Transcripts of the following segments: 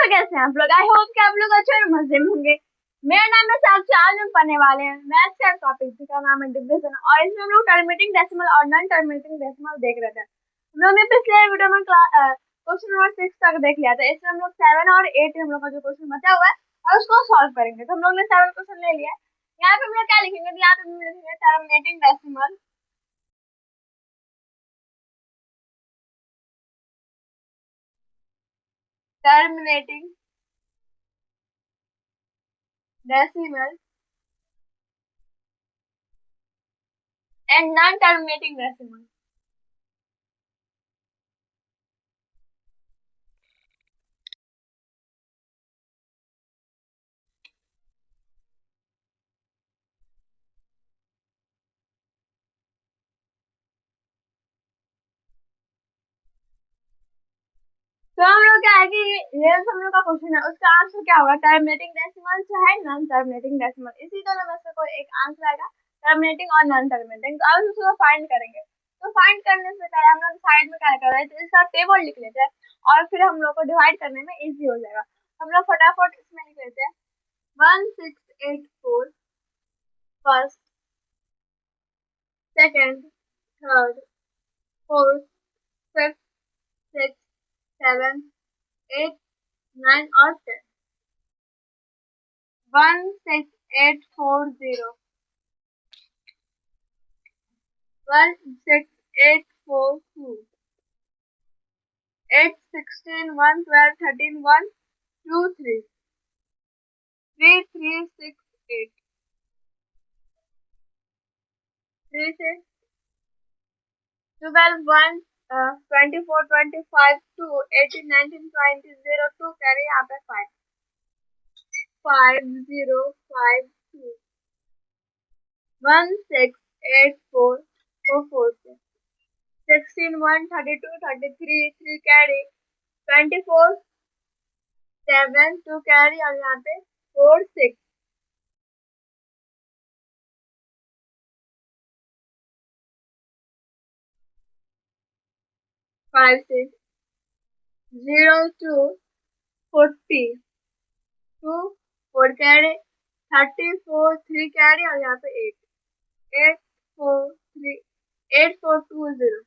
तो कैसे हैं आप लोग? आई होप कि आप लोग अच्छे और मजे में होंगे। मेरा नाम है साक्षी। आज हम पढ़ने वाले हैं मैथ्स का टॉपिक जिसका नाम है डिविजन, और इसमें हम लोग टर्मिनेटिंग डेसिमल और नॉन टर्मिनेटिंग डेसिमल देख रहे थे। हम लोग ने पिछले वीडियो में क्वेश्चन नंबर 6 तक देख लिया था। इसमें हम लोग 7 और 8 हम लोग का जो क्वेश्चन बचा हुआ है और उसको सॉल्व करेंगे। तो हम लोग ने 7 क्वेश्चन ले लिया है। यहाँ पे हम लोग क्या लिखेंगे? तो यहाँ पे हम लिखेंगे terminating decimal, terminating decimal and non terminating decimal. तो हम लोग क्या है कि ये हम लोग का क्वेश्चन है, उसका आंसर क्या होगा? टर्मिनेटिंग डेसिमल चाहे नॉन टर्मिनेटिंग डेसिमल, इसी दोनों में से कोई एक आंसर आएगा, टर्मिनेटिंग और नॉन टर्मिनेटिंग। तो अब उसको फाइंड करेंगे। तो फाइंड करने से पहले हम लोग साइड में क्या कर रहे हैं, तो इसका टेबल लिख लेते हैं और फिर हम लोग को डिवाइड करने में इजी हो जाएगा। हम लोग फटाफट इसमें लिख लेते हैं 1684 first, second, third, fourth, fifth, six, seven, 8, 9 और 10। 16840, 16842, 8, 16, 1, 12, 13, 1, 2, 3, 3, 3, 6, 8, 3 से 12, 1, 24, 25, 2, 18, 19, 20, 0, 2 कैरी यहाँ पे 5, 5, 0, 5, 2, 1, 6, 8, 4, 4, 4 से 16, 1, 32, 33, 3 कैरी 24, 7, 2 कैरी और यहाँ पे 4, 6, 5, 6, 0, 2, 40, 2, 4 कैरी 34, 3 कैरी और यहाँ पे 8, 8, 4, 3, 8, 4, 2, 0,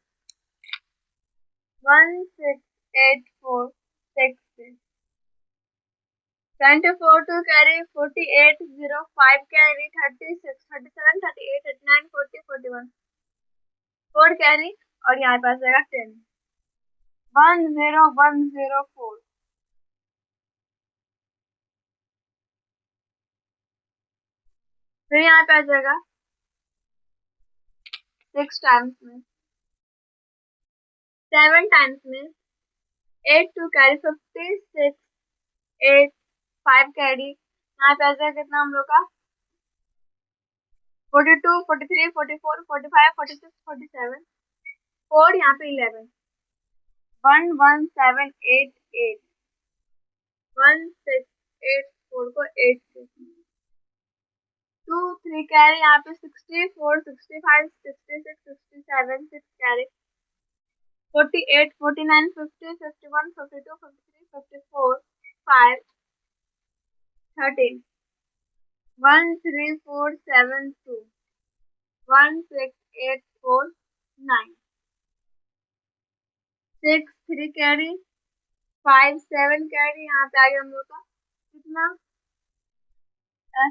1, 6, 8, 4, 6, 6, 24, 2 कैरी 48, 0, 5 कैरी 36, 37, 38, 39, 40, 41, 4 कैरी और यहाँ पास आएगा 10, 1, 0, 1, 0, 4। फिर यहाँ पे आ जाएगा 6 टाइम्स में, 7 टाइम्स में, 8, 2 कैरी 56, 8, 5 कैरी यहाँ पे आ जाएगा कितना हम लोग का 42, 43, 44, 45, 46, 47, 4 यहाँ पे 11, 1, 1, 7, 8, 8, 1, 6, 8, 4 को 8 से 2, 3 कैरी यहाँ पे 64, 65, 66, 67, 6 कैरी 48, 49, 50, 51, 52, 53, 54, 5, 13, 1, 3, 4, 7, 2, 1, 6, 8, 4, 9, 6, 3 कैरी 5, 7 कैरी यहाँ पे आ गया हम लोग का कितना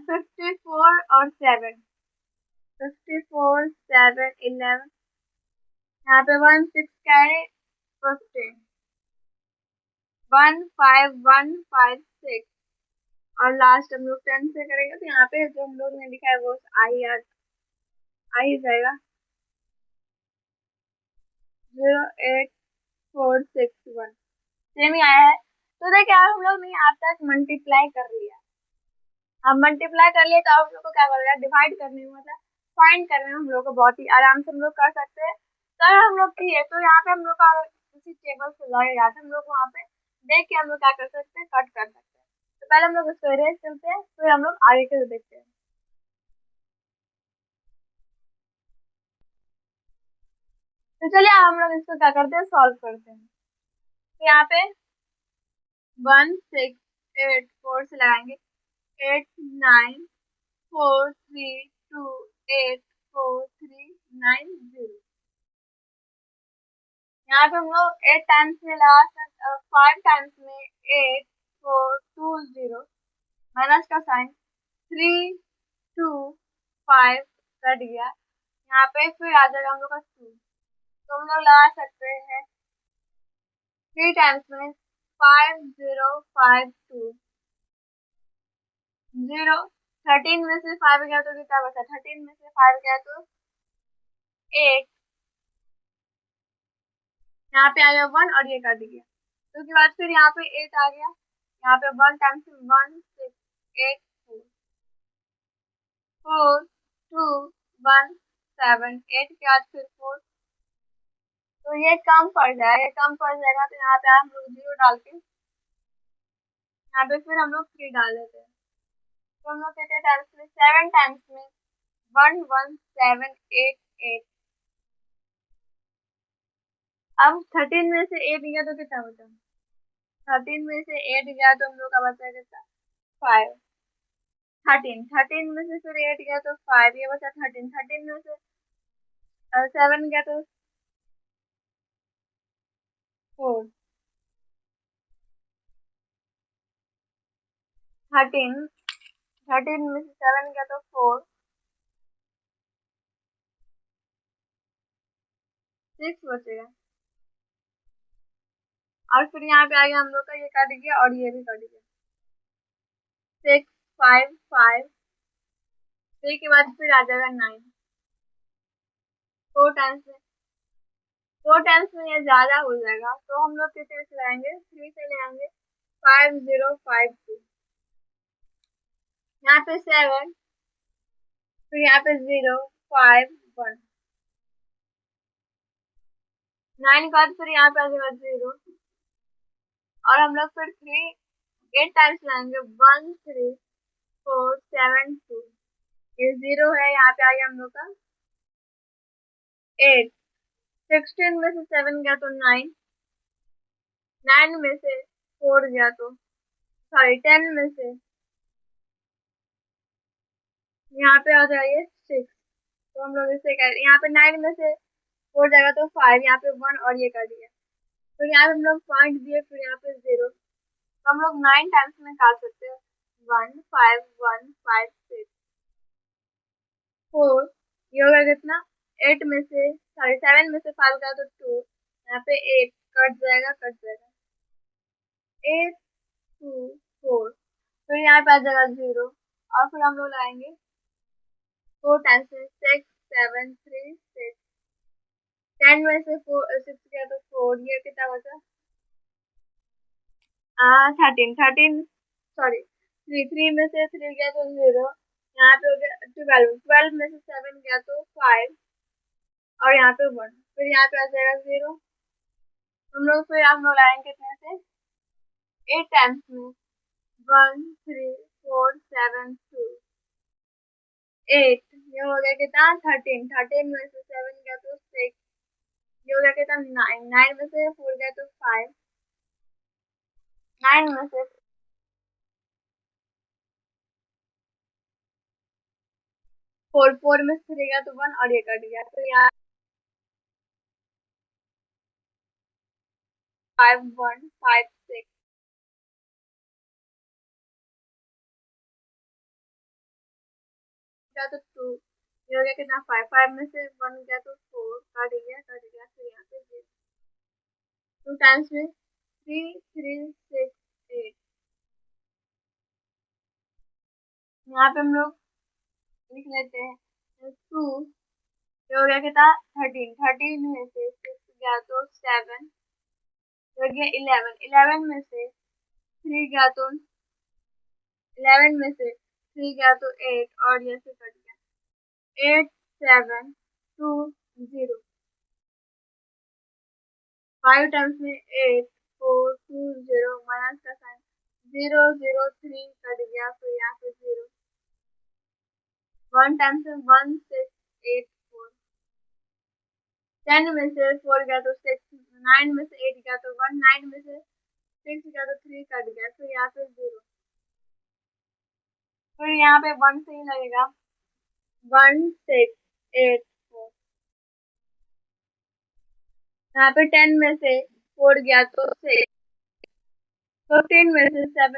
54 और 7, 54, 7, 11 यहाँ पे 1, 6 कैरी 15, 1, 5, 1, 5, 6 और लास्ट हम लोग 10 से करेंगे। तो यहाँ पे जो हम लोग ने लिखा है वो आ ही जाएगा 08461 सेम ही आया है। तो देखिए हम लोग ने यहाँ तक मल्टीप्लाई कर लिया। अब मल्टीप्लाई कर लिए तो आप लोग को क्या करेगा, डिवाइड करने में मतलब फाइंड करने में हम लोग को बहुत ही आराम से हम लोग कर सकते हैं। तो अगर हम लोग किए तो यहाँ पे हम लोग का किसी टेबल से लगेगा तो हम लोग वहाँ पे देख के हम लोग क्या कर सकते हैं, कट कर सकते हैं। तो पहले हम लोग इसको इरेज करते हैं, फिर हम लोग आगे के देखते हैं। तो चलिए अब हम लोग इसको क्या करते हैं, सॉल्व करते हैं। तो यहाँ पे 1684 से लगाएंगे 8943284390। यहाँ पे हम लोग 8 टाइम्स में लगा सकते, 5 टाइम्स में 8420 माइनस का साइन 325 कट गया। यहाँ पे फिर आ जाएगा हम लोग का 2, तो हम लोग लगा सकते हैं 3 टाइम्स में 5052 0। 13 में से 5 गया तो कितना बचा, 13 में से 5 गया तो 8, यहाँ पे आ गया 1 और ये काट गया, तो उसके बाद फिर यहाँ पे 8 आ गया, यहाँ पे 1 टाइम्स 1 6 8 4 2 1 7 8 के बाद फिर 4, तो ये कम पड़ जाएगा, ये कम पड़ जाएगा तो यहाँ पे हम लोग 0 डाल के यहाँ पे फिर हम लोग 3 डाल देते हैं, तो हम लोग कितने टाइम्स में 7 टाइम्स में 11788। अब 13 में से 8 गया तो कितना बचा, 13 में से 8 गया तो हम लोग का बचा कितना 5। 13 में से फिर 8 गया तो 5, ये बचा 13 में से 7 गया तो 4, 13 में से 7 गया तो 4, 6 बचेगा, और फिर यहाँ पे आ गया हम लोग का ये कट गया और ये भी कट गया 6 5 5, 3 के बाद फिर आ जाएगा 9, 4 टाइम्स में 4 टाइम्स में ये ज्यादा हो जाएगा, तो हम लोग कितने से लगाएंगे 3 से लगाएंगे 5052, यहाँ पे 7, फिर यहाँ पे 0 5 1, 9 के बाद फिर यहाँ पे आ जाएगा 0, और हम लोग फिर 3 8 टाइम्स लाएंगे 1 3 4 7 2, ये 0 है, यहाँ पे आ गया हम लोग का 8। 16 में से 7 गया तो 9, 9 में से 4 गया तो सॉरी 10 में से यहाँ पे आ जाएगा 6, तो हम लोग इसे कर यहाँ पे 9 में से 4 जाएगा तो 5, यहाँ पे 1 और ये कर दिया, तो यहाँ पे हम लोग पॉइंट दिए, फिर यहाँ पे 0, तो हम लोग 9 टाइम्स में निकाल सकते हैं 1 5 1 5 6 4, ये होगा कितना 8 में से सॉरी 7 में से 5 गया तो 2, यहाँ पे 8 कट जाएगा 8 2 4, फिर यहाँ पे आ जाएगा 0, और फिर हम लोग लाएंगे 4 टाइम्स में 6 7 3 6, 10 में से 6 गया तो 4, ये कितना बचा 13 सॉरी 3 में से 3 गया तो 0, यहाँ पे हो गया 12 में से 7 गया तो 5, और यहाँ पे 1, फिर यहाँ पे आ जाएगा 0, हम लोग लाएंगे कितने से 8 टाइम्स में 1 3 4 7 2 8, ये हो गया कितना 13 में से 7 गया तो 6, ये हो गया कितना 9 में से 4 गया तो 5, 9 में से 4 में से 3 गया तो 1 और ये कट गया, तो यहाँ 5 1 5 6 गया तो 2, ये हो गया कितना 5 में से 1 गया तो 4, कट गया फिर यहाँ पे 0, 2 टाइम्स में 3 3 6 8, यहाँ पे हम लोग लिख लेते हैं 2, ये हो गया कितना 13 में से 6 गया तो 7, हो गया 11 में से 3 गया तो 11 में से 3 गया तो 8, और ये से कट गया 8 7 2 0, 5 टाइम्स में 8 4 2 0 माइनस का साइन 0 0 3 कट गया, फिर यहाँ पे 0, 1 टाइम्स में 1 6 8 4, 10 में से 4 गया तो 6, 9 में से 8 गया तो 1, 9 में से 6 गया तो 3 कट गया, फिर यहाँ पे 0, फिर यहाँ पे 1 से ही लगेगा, 1684। यहाँ पे 10 में से 4 गया तो 6, 15 में से 7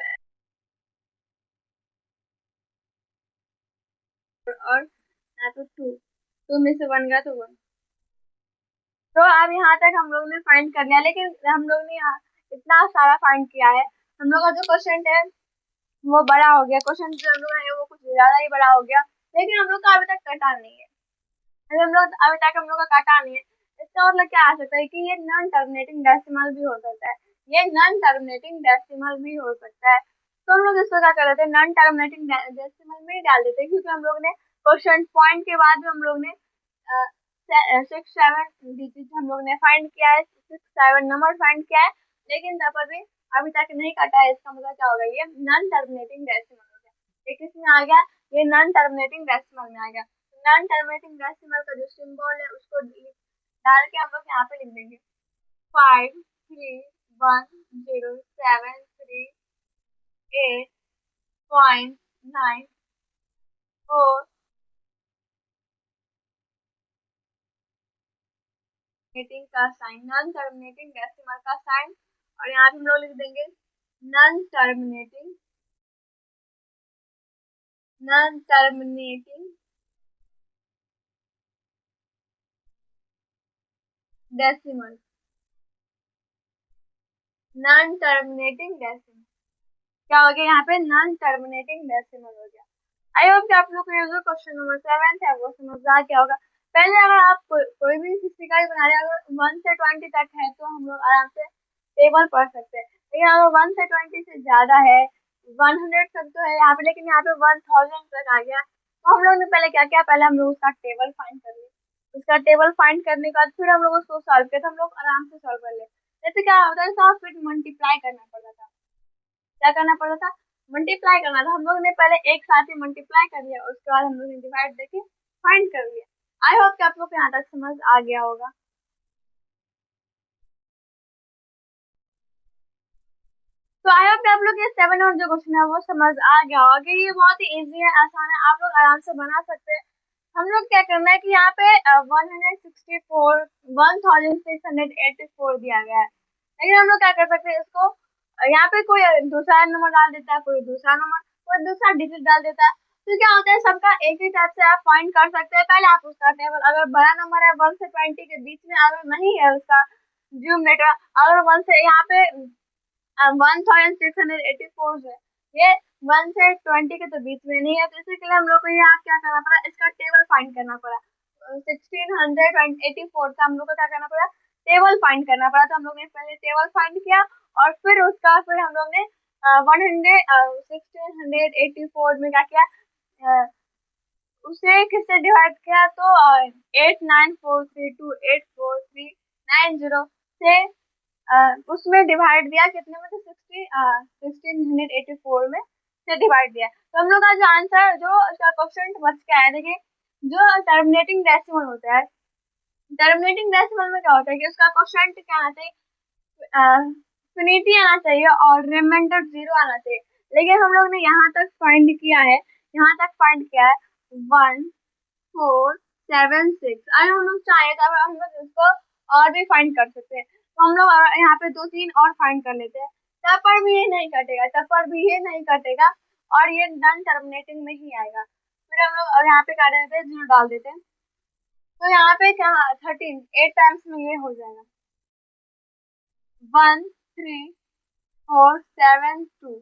और यहाँ पे 2 में से 1 गया तो 1। तो अब यहाँ तक हम लोग ने फाइंड कर लिया, लेकिन हम लोग ने यहाँ इतना सारा फाइंड किया है, हम लोग का जो क्वेश्चन है वो बड़ा हो गया, क्वेश्चन जो हम लोग है वो कुछ ज्यादा ही बड़ा हो गया, लेकिन हम लोग का अभी तक कटा नहीं है। हम लोग अभी तक हम लोग का काटा नहीं है, इसका मतलब क्या आ सकता है कि ये नॉन टर्मिनेटिंग डेसिमल भी हो सकता है, ये नॉन टर्मिनेटिंग डेसिमल भी हो सकता है। तो हम लोग इसको क्या कर देते हैं, नॉन टर्मिनेटिंग डेसिमल में ही डाल देते हैं, क्योंकि हम लोग ने क्वेश्चन पॉइंट के बाद भी हम लोग ने 6 7 डिजिट हम लोग ने फाइंड किया है, 6 7 नंबर फाइंड किया है, लेकिन तब पर भी अभी तक नहीं काटा है। इसका मतलब क्या होगा, ये नॉन टर्मिनेटिंग डेसिमल हो गया। ये किस में आ गया, ये नॉन टर्मिनेटिंग डेसिमल में आ गया। नॉन टर्मिनेटिंग डेसिमल का जो सिंबल है उसको डाल के हम लोग यहाँ पे लिख देंगे 5310738.94 टर्मिनेटिंग का साइन, नॉन टर्मिनेटिंग डेसिमल का साइन, और यहाँ पे हम लोग लिख देंगे non terminating decimal, non terminating decimal क्या हो गया, यहाँ पे नॉन टर्मिनेटिंग डेसिमल हो गया। आई होप कि आप लोग को ये जो क्वेश्चन नंबर 7 है वो समझ आ गया होगा। पहले अगर आप कोई भी फिजिकल बना रहे हैं, अगर 1 से 20 तक है तो हम लोग आराम से टेबल पढ़ सकते हैं, लेकिन अगर 1 से 20 से ज्यादा है, 100 तक तो है यहाँ पे, लेकिन यहाँ पे 1000 तक आ गया, तो हम लोग ने पहले क्या किया, पहले हम लोग उसका टेबल फाइंड कर लिया। उसका टेबल फाइंड करने के बाद फिर हम लोग उसको सॉल्व किया, तो हम लोग आराम से सॉल्व कर ले। जैसे क्या होता था, फिर मल्टीप्लाई करना पड़ता था, क्या करना पड़ता था, मल्टीप्लाई करना था। हम लोग ने पहले एक साथ ही मल्टीप्लाई कर लिया, उसके बाद हम लोग ने डिवाइड देके फाइंड कर लिया। आई होप कि आप लोग को यहाँ तक समझ आ गया होगा। तो आई होप कि आप लोग ये 7 और जो क्वेश्चन है वो समझ आ गया होगा कि ये बहुत ही इजी है, आसान है, आप लोग आराम से बना सकते हैं। हम लोग क्या करना है कि यहाँ पे 1684 दिया गया है, लेकिन हम लोग क्या कर सकते हैं इसको, यहाँ पे कोई दूसरा नंबर डाल देता है, कोई दूसरा नंबर, कोई दूसरा डिजिट डाल देता है, तो क्या होता है सबका एक ही टाइप से आप फाइंड कर सकते हैं। पहले आप उसका टेबल, अगर बड़ा नंबर है 1 से 20 के बीच में अगर नहीं है उसका न्यूमरेटर, अगर 1 से यहाँ पे 1684 है, ये 1 से 20 के तो बीच में नहीं है, तो इसी के लिए हम लोग को यहाँ क्या करना पड़ा, इसका टेबल फाइंड करना पड़ा। 1684 का हम लोग को क्या करना पड़ा, टेबल फाइंड करना पड़ा। तो हम लोग ने पहले टेबल फाइंड किया, और फिर उसका फिर हम लोग ने 1684 में क्या किया, उसे किससे डिवाइड किया, तो 8943284390 से उसमें डिवाइड दिया, कितने में, तो 1684 में से डिवाइड दिया। तो हम लोग का जो आंसर, जो उसका क्वेश्चन बच के आया, देखिए जो टर्मिनेटिंग डेसिमल होता है, टर्मिनेटिंग डेसिमल में क्या होता है कि उसका क्वेश्चन क्या आना चाहिए, फिनिटी आना चाहिए और रिमाइंडर 0 आना चाहिए, लेकिन हम लोग ने यहाँ तक फाइंड किया है, यहाँ तक फाइंड किया है 1476। अगर हम लोग चाहे तो हम लोग इसको और भी फाइंड कर सकते हैं, तो हम लोग यहाँ पे 2 3 और फाइंड कर लेते हैं, तब पर भी ये नहीं कटेगा, तब पर भी ये नहीं कटेगा, और ये नॉन टर्मिनेटिंग में ही आएगा। फिर हम लोग यहाँ पे क्या देते हैं, 0 डाल देते हैं, तो यहाँ पे क्या 13 8 टाइम्स में ये हो जाएगा 13472।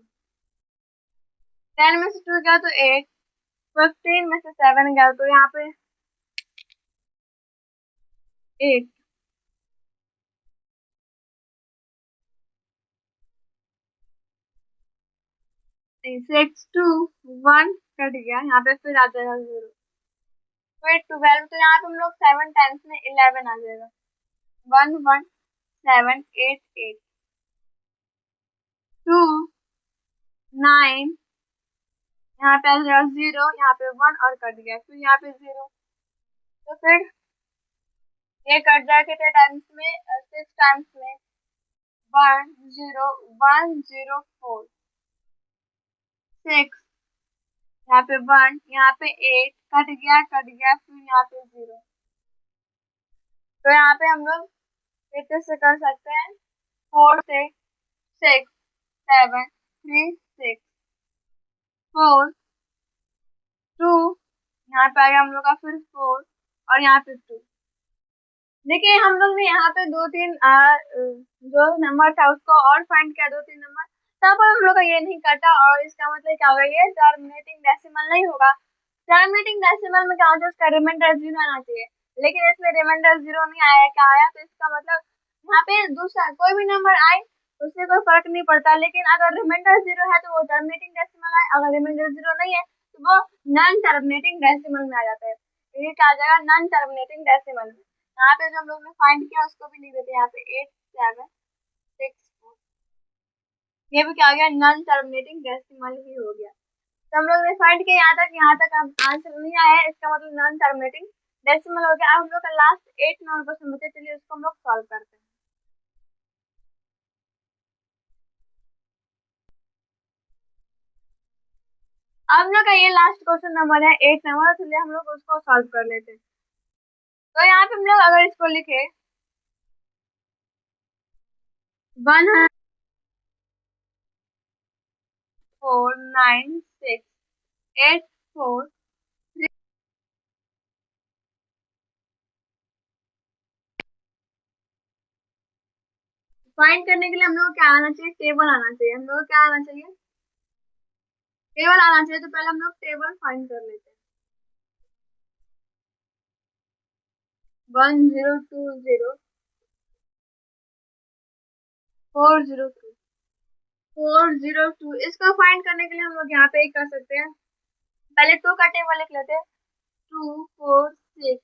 10 में से 2 गया तो 8, 15 में से 7 गया तो यहाँ पे 8, 6 2 1 कट गया, यहाँ पे फिर आ जाएगा 0, फिर 12, तो यहाँ पे हम लोग 7 टाइम्स में 11 आ जाएगा 11788, 2 9, यहाँ पे आ जाएगा 0, यहाँ पे 1 और कट गया, फिर यहाँ पे 0, तो फिर ये कट जाए कितने टाइम्स में, 6 टाइम्स में 101004 6 यहाँ पे 1 यहाँ पे 8 कट गया फिर यहाँ पे 0। तो यहाँ पे हम लोग कितने से कर सकते हैं 4 से 6 7 3 6 4 2 यहाँ पे आ गया हम लोग का फिर 4 और यहाँ पे 2। देखिए हम लोग ने यहाँ पे दो तीन जो नंबर था उसको और फाइंड किया, दो तीन नंबर, तब हम लोग का ये नहीं कटा और इसका मतलब क्या होगा, ये टर्मिनेटिंग डेसिमल नहीं होगा। टर्मिनेटिंग डेसिमल में क्या होता है, उसका रिमाइंडर 0 आना चाहिए, लेकिन इसमें रिमाइंडर 0 नहीं आया, क्या आया, तो इसका मतलब यहाँ पे दूसरा कोई भी नंबर आए उससे कोई फर्क नहीं पड़ता, लेकिन अगर रिमाइंडर 0 है तो वो टर्मिनेटिंग डेसिमल आए, अगर रिमाइंडर 0 नहीं है तो वो नॉन टर्मिनेटिंग डेसिमल में आ जाता है। ये क्या आ जाएगा, नॉन टर्मिनेटिंग डेसिमल में। यहाँ पे जो हम लोग ने फाइंड किया उसको भी लिख देते हैं यहाँ पे 8764, ये भी क्या हो गया, नॉन टर्मिनेटिंग डेसिमल ही हो गया। तो हम लोग ने फाइंड किया यहाँ तक अब आंसर नहीं आया है, इसका मतलब नॉन टर्मिनेटिंग डेसिमल हो गया। अब हम लोग का लास्ट 8 नंबर क्वेश्चन बचे, चलिए उसको हम लोग सॉल्व करते हैं। अब हम लोग का ये लास्ट क्वेश्चन नंबर है 8 नंबर, चलिए हम लोग उसको सॉल्व कर लेते हैं। तो यहाँ पे हम लोग अगर इसको लिखे 1496843, फाइंड करने के लिए हम लोग क्या आना चाहिए, टेबल आना चाहिए। हम लोग क्या आना चाहिए, टेबल आना चाहिए। तो पहले हम लोग टेबल फाइंड कर लेते हैं। 1020 402 इसको फाइंड करने के लिए हम लोग यहाँ पे कर सकते हैं, पहले 2 का टेबल लिख लेते हैं। 2 4 6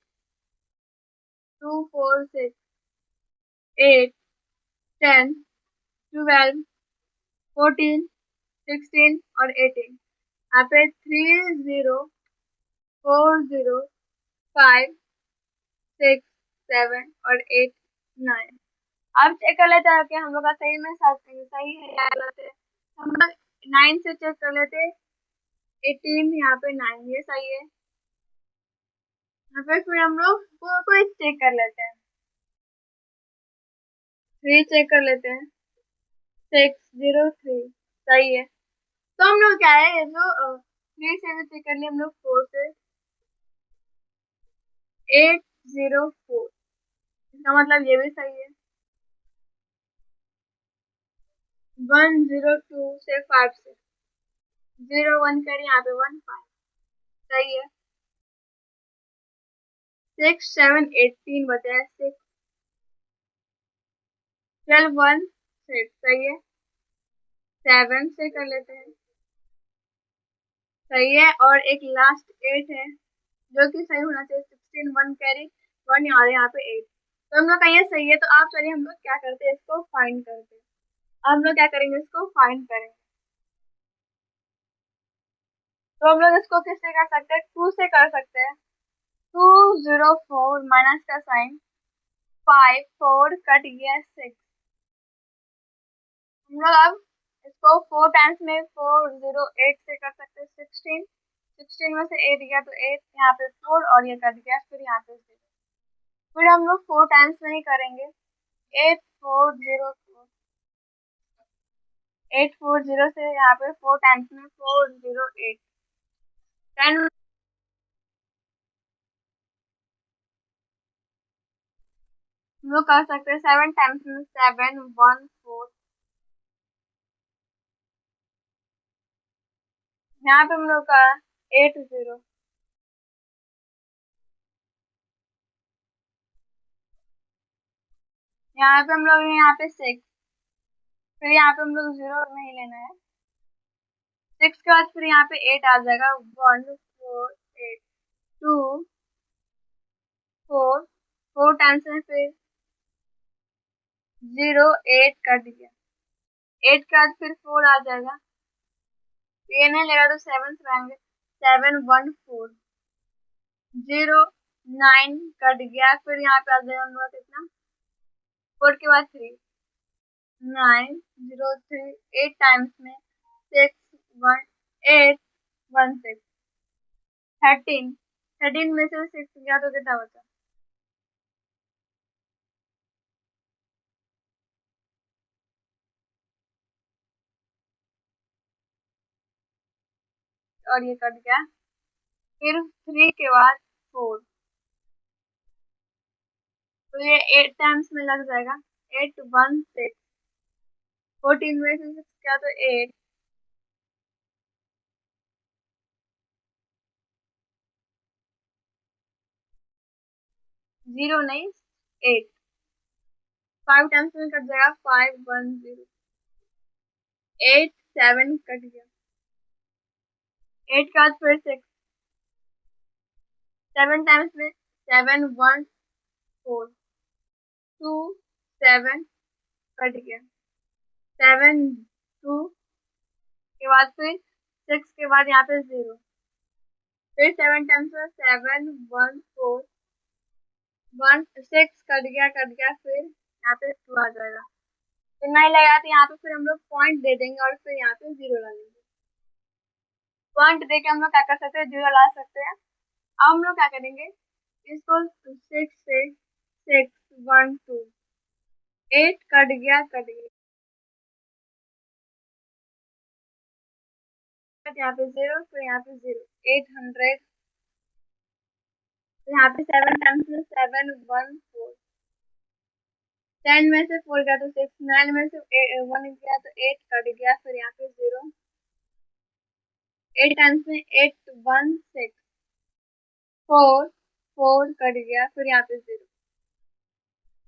2 4 6 8 10 12 14 16 और 18, यहाँ पे 30 40 5 6 7 और 8 9। अब चेक कर लेते हैं कि हम लोग का सही में सही है या गलत है। हम लोग 9 से चेक कर लेते हैं, 18 यहाँ पे 9 ये सही है। यहाँ पे फिर हम लोग को चेक कर लेते हैं, 3 चेक कर लेते हैं, 603 सही है। तो हम लोग क्या है, ये जो 3 से भी चेक कर लिया हम लोग, 4 से 804, इसका मतलब ये भी सही है। 102 से 5 से 01 करें, यहाँ पे 15 सही है। 6 7 8 3 बचा है, 6 12 1 6 सही है। 7 से कर लेते हैं, सही है। और एक लास्ट 8 है जो कि सही होना चाहिए, 16 1 कैरी 1 यहाँ पे 8, तो हम लोग का ये सही है। तो आप चलिए हम लोग क्या करते हैं, इसको फाइंड करते हैं। हम लोग क्या करेंगे, इसको फाइंड करेंगे। तो हम लोग इसको किससे कर सकते हैं, 2 से कर सकते हैं। 204 माइनस का साइन, 5 4 कट गया 6। हम लोग अब इसको 4 टाइम्स में 408 से कर सकते हैं, 16 16 में से 8 गया तो 8, यहाँ पे 4 और ये कट गया, फिर यहाँ पे 0। फिर हम लोग 4 टाइम्स में ही करेंगे, 8404 840 से यहाँ पे 4 टाइम्स में 408 10। हम लोग कर सकते हैं 7 टाइम्स में 714, यहाँ पे हम लोग का 80, यहाँ पे हम लोग यहाँ पे 6, फिर यहाँ पे हम लोग 0 नहीं लेना है, 6 के बाद फिर यहाँ पे 8 आ जाएगा, 148 2 4 4 टाइम्स में फिर 08 कर दिया, 8 के बाद फिर 4 आ जाएगा, ये नहीं लेगा तो 7 रहेंगे, 714 09 कट गया, फिर यहाँ पे आ जाएगा हम लोग कितना, 4 के बाद 3 903 8 टाइम्स में 61816 13 में से 6 गया तो कितना बचा? और ये कट गया। फिर 3 के बाद 4, तो ये 8 टाइम्स में लग जाएगा। 816 14 में से 6 क्या तो 8, 0 नहीं 8, 5 टाइम्स में कट जाएगा। 510 8 7 कट गया। 8 के बाद फिर 6, 7 टाइम्स में 714 2 7 कट गया। 7 2 के बाद फिर 6 के बाद यहाँ पे 0, फिर 7 टाइम्स में 714 कट गया फिर यहाँ पे 2 आ जाएगा। फिर नहीं लगा तो यहाँ पे फिर हम लोग पॉइंट दे देंगे और फिर यहाँ पे 0 ला लेंगे। पॉइंट दे के हम लोग क्या कर सकते हैं, 0 ला सकते हैं। अब हम लोग क्या करेंगे, इसको 6 से 612 8 कट गया यहाँ पे 0, फिर यहाँ पे 0, 800, तो यहाँ पे 7 टाइम्स में 714, 10 में से 4 गया तो 6, 9 में से 1 गया तो 8 कट गया, फिर यहाँ पे 0, 8 टाइम्स में 816 4 4 कट गया, फिर यहाँ पे 0।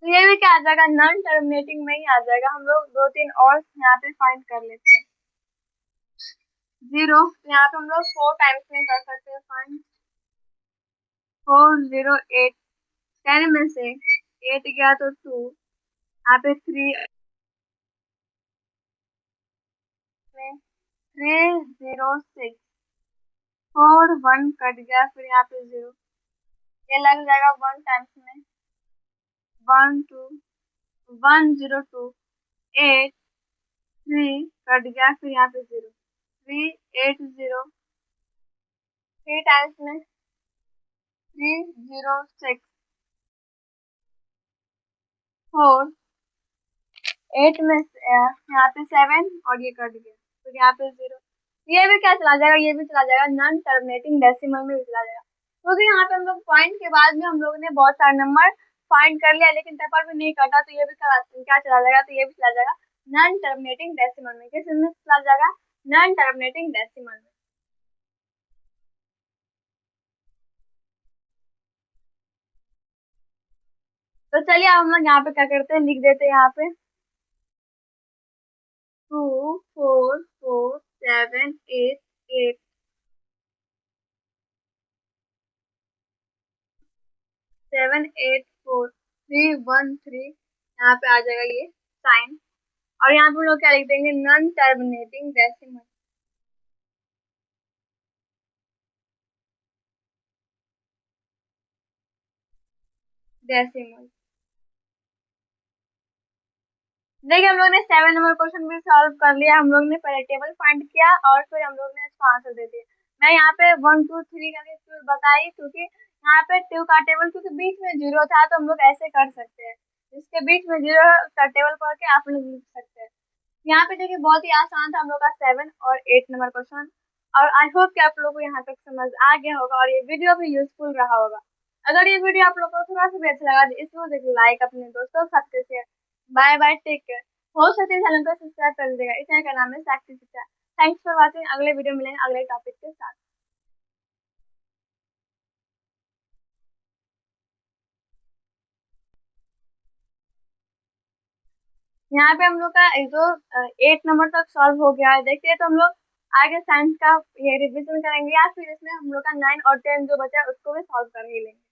तो ये भी क्या आ जाएगा, नॉन टर्मिनेटिंग में ही आ जाएगा। हम लोग 2-3 और यहाँ पे फाइंड कर लेते हैं। 0, तो यहाँ पे हम लोग 4 टाइम्स में कर सकते हैं फाइंड। 408, 10 में से 8 गया तो 2, यहाँ पे 3 में 306 4 1 कट गया, फिर यहाँ पे 0, ये लग जाएगा 1 टाइम्स में 1 2 102 8 3 कट गया, फिर यहाँ पे 0, 380 3 टाइम्स में 306 4 8 में यहाँ पे 7 और ये कट गया, फिर यहाँ पे 0, ये भी क्या चला जाएगा, ये भी चला जाएगा, नॉन टर्मिनेटिंग डेसिमल में भी चला जाएगा। क्योंकि यहाँ पे हम लोग पॉइंट के बाद में हम लोगों ने बहुत सारे नंबर फाइंड कर लिया, लेकिन पेपर भी नहीं कटा, तो ये भी क्या चला जाएगा, तो ये भी चला जाएगा नॉन टर्मिनेटिंग डेसिमल में। किस में चला जाएगा, नॉन टर्मिनेटिंग डेसिमल में। तो चलिए अब हम लोग यहाँ पे क्या करते हैं, लिख देते हैं यहाँ पे 2 4 4 7 8 8 7 8 4 3 1 3, यहाँ पे आ जाएगा ये साइन, और यहाँ पे हम लोग क्या लिख देंगे, नॉन टर्मिनेटिंग डेसिमल। डेसिमल देखिए, हम लोग ने 7 नंबर क्वेश्चन भी सॉल्व कर लिया। हम लोग ने पहले टेबल फाइंड किया और फिर हम लोग ने इसको आंसर दे दिया। मैं यहाँ पे 1 2 3 करके बताई, क्योंकि यहाँ पे 2 का टेबल, क्योंकि बीच में 0 था, तो हम लोग ऐसे कर सकते हैं, जिसके बीच में 0 का टेबल पढ़ के आप लोग लिख सकते हैं। यहाँ पे देखिए बहुत ही आसान था हम लोग का 7 और 8 नंबर क्वेश्चन, और आई होप कि आप लोगों को यहाँ तक समझ आ गया होगा और ये वीडियो भी यूजफुल रहा होगा। अगर ये वीडियो आप लोगों को थोड़ा सा भी अच्छा लगा तो इसको देखिए लाइक, अपने दोस्तों के साथ share. Bye bye, take care. हो सकते हैं चैनल को सब्सक्राइब कर दीजिएगा। इस चैनल का नाम है साक्षी शिक्षा। Thanks for watching. अगले वीडियो मिलेंगे अगले टॉपिक के साथ। यहाँ पे हम लोग का जो 8 नंबर तक सॉल्व हो गया है, देखते हैं तो हम लोग आगे साइंस का ये रिविजन करेंगे, या फिर इसमें हम लोग का 9 और 10 जो बचा है उसको भी सॉल्व कर ही लेंगे।